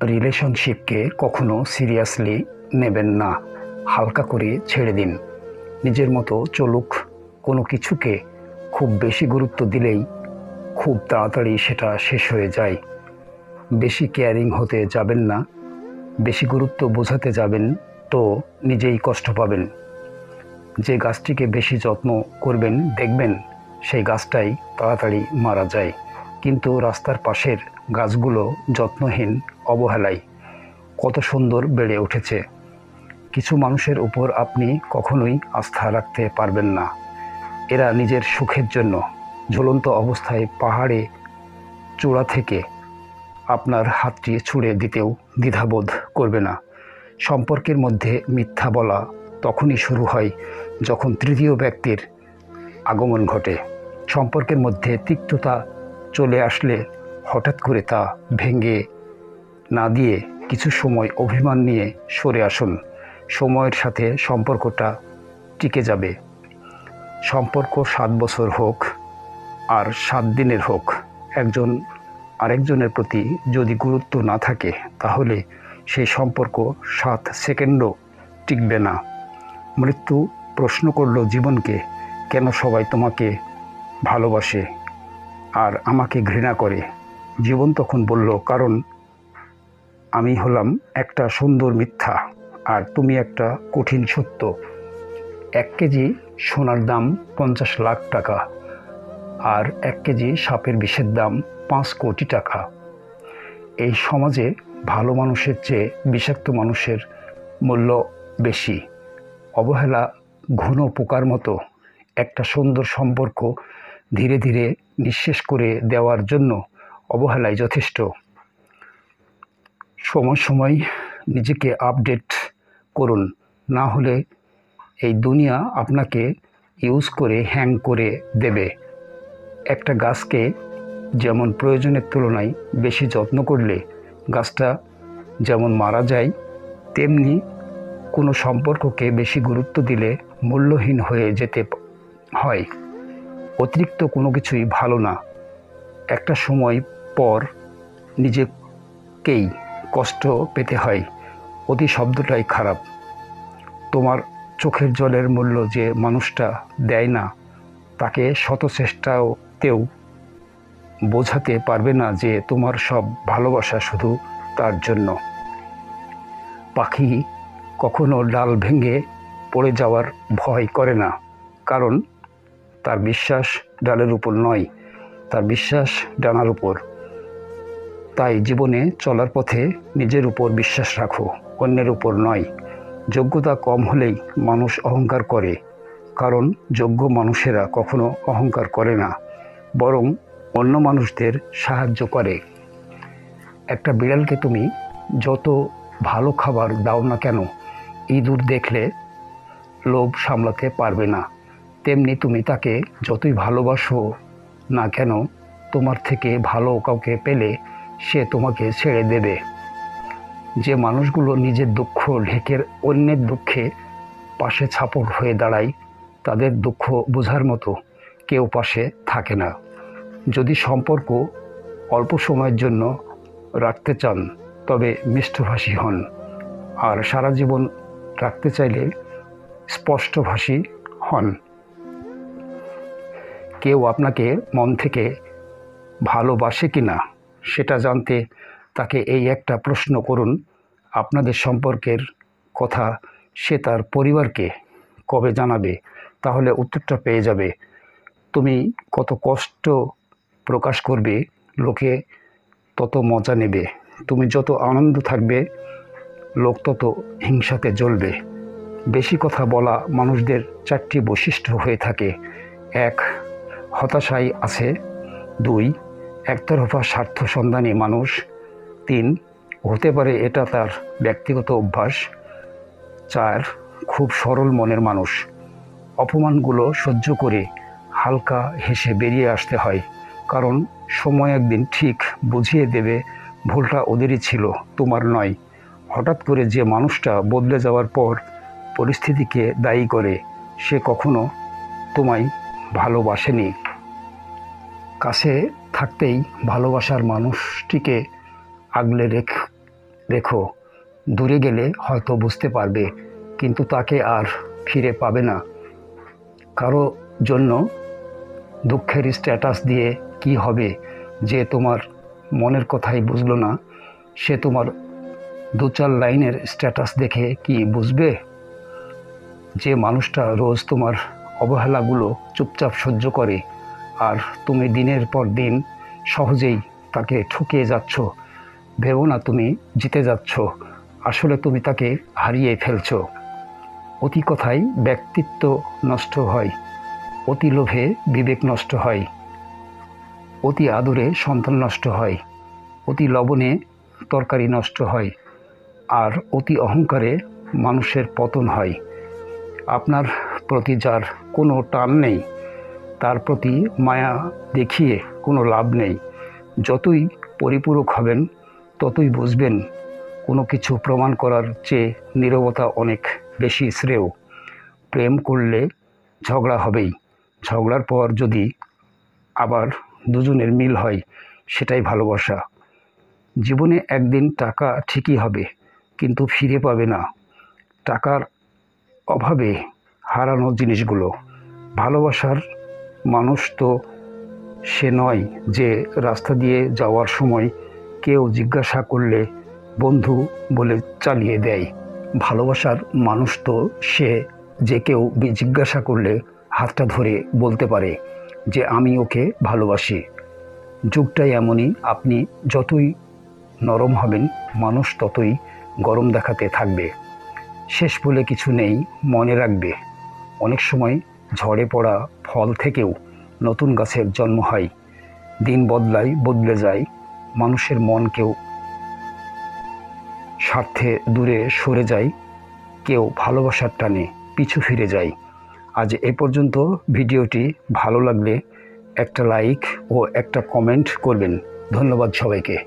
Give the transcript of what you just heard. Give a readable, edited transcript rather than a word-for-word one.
রিলেশনশিপকে কখনো সিরিয়াসলি নেবেন না, হালকা করে ছেড়ে দিন। নিজের মতো চলুক। কোনো কিছুকে খুব বেশি গুরুত্ব দিলেই খুব তাড়াতাড়ি সেটা শেষ হয়ে যায়। বেশি কেয়ারিং হতে যাবেন না। বেশি গুরুত্ব বোঝাতে যাবেন তো নিজেই কষ্ট পাবেন। যে গাছটিকে বেশি যত্ন করবেন দেখবেন সেই গাছটাই তাড়াতাড়ি মারা যায়, কিন্তু রাস্তার পাশের গাছগুলো যত্নহীন অবহেলায় কত সুন্দর বেড়ে উঠেছে। কিছু মানুষের উপর আপনি কখনোই আস্থা রাখতে পারবেন না। এরা নিজের সুখের জন্য ঝুলন্ত অবস্থায় পাহাড়ে চূড়া থেকে আপনার হাতটি ছুঁড়ে দিতেও দ্বিধাবোধ করবে না। সম্পর্কের মধ্যে মিথ্যা বলা তখনই শুরু হয় যখন তৃতীয় ব্যক্তির আগমন ঘটে। সম্পর্কের মধ্যে তিক্ততা চলে আসলে হঠাৎ করে তা ভেঙে না দিয়ে কিছু সময় অভিমান নিয়ে সরে আসুন। সময়ের সাথে সম্পর্কটা টিকে যাবে। সম্পর্ক 7 বছর হোক আর 7 দিনের হোক, একজন আরেকজনের প্রতি যদি গুরুত্ব না থাকে তাহলে সেই সম্পর্ক 7 সেকেন্ডও টিকবে না। মৃত্যু প্রশ্ন করল জীবনকে, কেন সবাই তোমাকে ভালোবাসে আর আমাকে ঘৃণা করে? জীবন তখন বলল, কারণ আমি হলাম একটা সুন্দর মিথ্যা আর তুমি একটা কঠিন সত্য। 1 কেজি সোনার দাম 50 লাখ টাকা আর 1 কেজি সাপের বিষের দাম 5 কোটি টাকা। এই সমাজে ভালো মানুষের চেয়ে বিষাক্ত মানুষের মূল্য বেশি। অবহেলা ঘন পোকার মতো একটা সুন্দর সম্পর্ক ধীরে ধীরে নিঃশেষ করে দেওয়ার জন্য অবহেলাই যথেষ্ট। সময় সময় নিজেকে আপডেট করুন, না হলে এই দুনিয়া আপনাকে ইউজ করে হ্যাং করে দেবে। একটা গাছকে যেমন প্রয়োজনের তুলনায় বেশি যত্ন করলে গাছটা যেমন মারা যায়, তেমনি কোনো সম্পর্ককে বেশি গুরুত্ব দিলে মূল্যহীন হয়ে যেতে হয়। অতিরিক্ত কোনো কিছুই ভালো না। একটা সময় পর নিজেকেই কষ্ট পেতে হয়। অতি শব্দটাই খারাপ। তোমার চোখের জলের মূল্য যে মানুষটা দেয় না, তাকে শত চেষ্টাতেও বোঝাতে পারবে না যে তোমার সব ভালোবাসা শুধু তার জন্য। পাখি কখনো ডাল ভেঙে পড়ে যাওয়ার ভয় করে না, কারণ তার বিশ্বাস ডালের উপর নয়, তার বিশ্বাস ডানার উপর। তাই জীবনে চলার পথে নিজের উপর বিশ্বাস রাখো, অন্যের উপর নয়। যোগ্যতা কম হলেই মানুষ অহংকার করে, কারণ যোগ্য মানুষেরা কখনো অহংকার করে না, বরং অন্য মানুষদের সাহায্য করে। একটা বিড়ালকে তুমি যত ভালো খাবার দাও না কেন, ইঁদুর দেখলে লোভ সামলাতে পারবে না। তেমনি তুমি তাকে যতই ভালোবাসো না কেন, তোমার থেকে ভালো কাউকে পেলে সে তোমাকে ছেড়ে দেবে। যে মানুষগুলো নিজের দুঃখ ঢেকে অন্যের দুঃখে পাশে ছাপড় হয়ে দাঁড়ায়, তাদের দুঃখ বোঝার মতো কেউ পাশে থাকে না। যদি সম্পর্ক অল্প সময়ের জন্য রাখতে চান তবে মিষ্টভাষী হন, আর সারা জীবন রাখতে চাইলে স্পষ্টভাষী হন। কেউ আপনাকে মন থেকে ভালোবাসে কি না সেটা জানতে তাকে এই একটা প্রশ্ন করুন, আপনাদের সম্পর্কের কথা সে তার পরিবারকে কবে জানাবে? তাহলে উত্তরটা পেয়ে যাবে। তুমি কত কষ্ট প্রকাশ করবে, লোকে তত মজা নেবে। তুমি যত আনন্দ থাকবে, লোক তত হিংসাতে জ্বলবে। বেশি কথা বলা মানুষদের 4টি বৈশিষ্ট্য হয়ে থাকে। 1, হতাশায় আছে। 2, একতরফা স্বার্থ সন্ধানী মানুষ। 3, হতে পারে এটা তার ব্যক্তিগত অভ্যাস। 4, খুব সরল মনের মানুষ। অপমানগুলো সহ্য করে হালকা হেসে বেরিয়ে আসতে হয়, কারণ সময় একদিন ঠিক বুঝিয়ে দেবে ভুলটা ওদেরই ছিল, তোমার নয়। হঠাৎ করে যে মানুষটা বদলে যাওয়ার পর পরিস্থিতিকে দায়ী করে, সে কখনো তোমায় ভালোবাসেনি। কাছে থাকতেই ভালোবাসার মানুষটিকে আগলে রেখো। দূরে গেলে হয়তো বুঝতে পারবে, কিন্তু তাকে আর ফিরে পাবে না। কারো জন্য দুঃখের স্ট্যাটাস দিয়ে কি হবে? যে তোমার মনের কথাই বুঝলো না, সে তোমার 2-4 লাইনের স্ট্যাটাস দেখে কি বুঝবে? যে মানুষটা রোজ তোমার অবহেলাগুলো চুপচাপ সহ্য করে, আর তুমি দিনের পর দিন সহজেই তাকে ঠকিয়ে যাচ্ছ, ভেবো না তুমি জিতে যাচ্ছ, আসলে তুমি তাকে হারিয়ে ফেলছ। অতি কথায় ব্যক্তিত্ব নষ্ট হয়, অতি লোভে বিবেক নষ্ট হয়, অতি আদরে সন্তান নষ্ট হয়, অতি লবণে তরকারি নষ্ট হয়, আর অতি অহংকারে মানুষের পতন হয়। আপনার প্রতি যার কোনো টান নেই, তার প্রতি মায়া দেখিয়ে কোনো লাভ নেই। যতই পরিপূরক হবেন ততই বুঝবেন কোনো কিছু প্রমাণ করার চেয়ে নীরবতা অনেক বেশি শ্রেয়। প্রেম করলে ঝগড়া হবেই, ঝগড়ার পর যদি আবার দুজনের মিল হয়, সেটাই ভালোবাসা। জীবনে একদিন টাকা ঠিকই হবে, কিন্তু ফিরে পাবে না টাকার অভাবে হারানো জিনিসগুলো। ভালোবাসার মানুষ তো সে নয় যে রাস্তা দিয়ে যাওয়ার সময় কেউ জিজ্ঞাসা করলে বন্ধু বলে চালিয়ে দেয়। ভালোবাসার মানুষ তো সে যে কেউ জিজ্ঞাসা করলে হাতটা ধরে বলতে পারে যে আমি ওকে ভালোবাসি। যুগটাই এমনই, আপনি যতই নরম হবেন মানুষ ততই গরম দেখাতে থাকবে। শেষ বলে কিছু নেই, মনে রাখবে অনেক সময় ঝড়ে পড়া ফল থেকেও নতুন গাছের জন্ম হয়। দিন বদলায়, বদলে যায়, মানুষের মন কেউ স্বার্থে দূরে সরে যায়, কেউ ভালোবাসার টানে পিছু ফিরে যায়। আজ এ পর্যন্ত। ভিডিওটি ভালো লাগলে একটা লাইক ও একটা কমেন্ট করবেন। ধন্যবাদ সবাইকে।